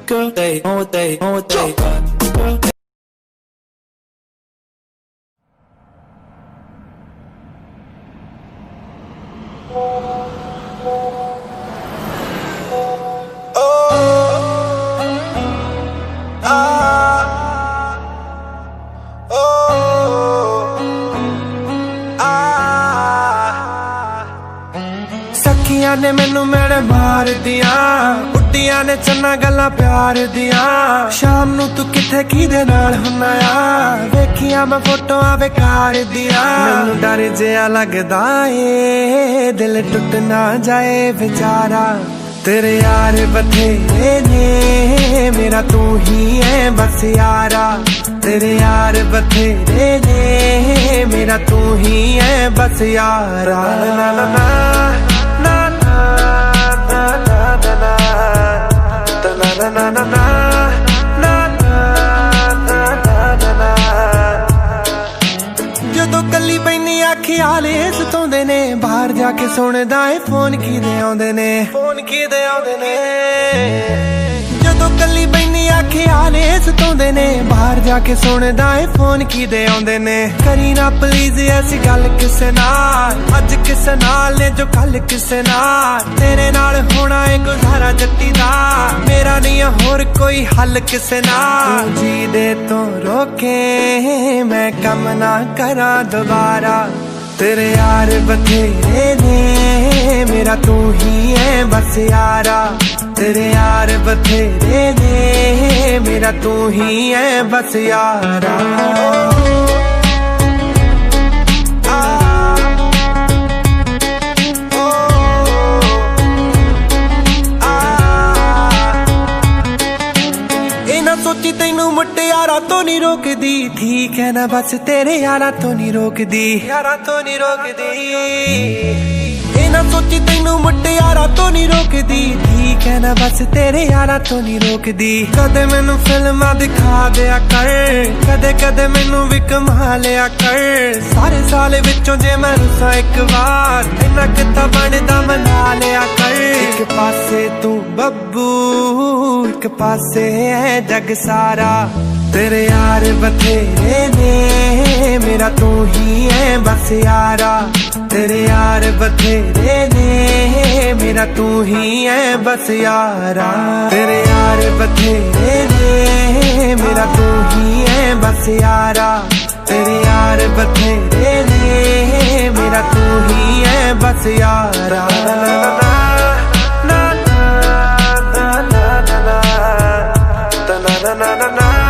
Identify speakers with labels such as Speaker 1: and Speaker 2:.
Speaker 1: girl, they, oh they, oh they, girl.
Speaker 2: सखियां ने मैनू मेरे मार दिया, बुड्डियां ने चन्ना गल्लां प्यार दिया। शाम नू तू किथे किदे नाल हुन्ना आ, वेखियां मैं फोटोआं बेकार दिया। मैनू डर जिहा लगदा ए दिल टुट ना जाए बेचारा। तेरे यार बथेरे ने मेरा तू ही है बस यारा। तेरे यार बथेरे ने मेरा तू ही है बस यारा। ना ना ना ਜਦੋਂ ਕੱਲੀ ਬੈਨੀ ਖਿਆਲ ਇਸ ਤੋਂਦੇ ਨੇ, ਬਾਹਰ ਜਾ ਕੇ ਸੁਣਦਾ ਏ ਫੋਨ ਕਿਦੇ ਆਉਂਦੇ ਨੇ, ਫੋਨ ਕਿਦੇ ਆਉਂਦੇ ਨੇ। ਜਦੋਂ ਕੱਲੀ ਬੈਨੀ ਖਿਆਲ ਇਸ ਤੋਂਦੇ ਨੇ, ਬਾਹਰ ਜਾ ਕੇ ਸੁਣਦਾ ਏ ਫੋਨ ਕਿਦੇ ਆਉਂਦੇ ਨੇ। ਕਰੀ ਨਾ ਪਲੀਜ਼ ਐਸੀ ਗੱਲ ਕਿਸੇ ਨਾਲ, ਅੱਜ ਕਿਸੇ ਨਾਲ ਨੇ ਜੋ ਕੱਲ ਕਿਸੇ ਨਾਲ। ਤੇਰੇ ਨਾਲ ਹੋਣਾ ਏ ਗੁਜ਼ਾਰਾ ਜੱਟੀ ਦਾ, ਮੇਰਾ ਨਹੀਂ ਹੋਰ ਕੋਈ ਹੱਲ ਕਿਸੇ ਨਾਲ। ਜੀ ਦੇ ਤੋਂ ਰੋਕੇ ਮੈਂ ਕੰਮ ਨਾ ਕਰਾਂ ਦੁਬਾਰਾ। तेरे यार बथेरे ने मेरा तू ही है बस यारा। तेरे यार बथेरे ने मेरा तू ही है बस यारा। सोची तेनू मुटियारा तो नहीं रोकदी, ठीक है ना बस तेरे यारा तो नहीं रोकदी, यारा तो नहीं रोकदी। ना सोची तेनू मुटियारा तो नहीं रोकदी, ठीक है ना बस तेरे यारा तो नहीं रोकदी। कदे मैनू फिल्मां दिखा दिया कर, कदे कदे मैनू भी कमा लिया कर। सारे साल विचों जे मैं रुसा एक बार, इन्ना किता बनदा मना लिया कर। एक पासे तू बब्बू एक पासे है जग सारा। तेरे यार बथेरे ने मेरा तू ही है बस यारा। तेरे यार बथेरे ने मेरा तू ही है बस यारा। तेरे यार बथेरे ने मेरा तू ही है बस यारा। तेरे यार बथेरे ने मेरा तू ही है बस यारा। Na na na na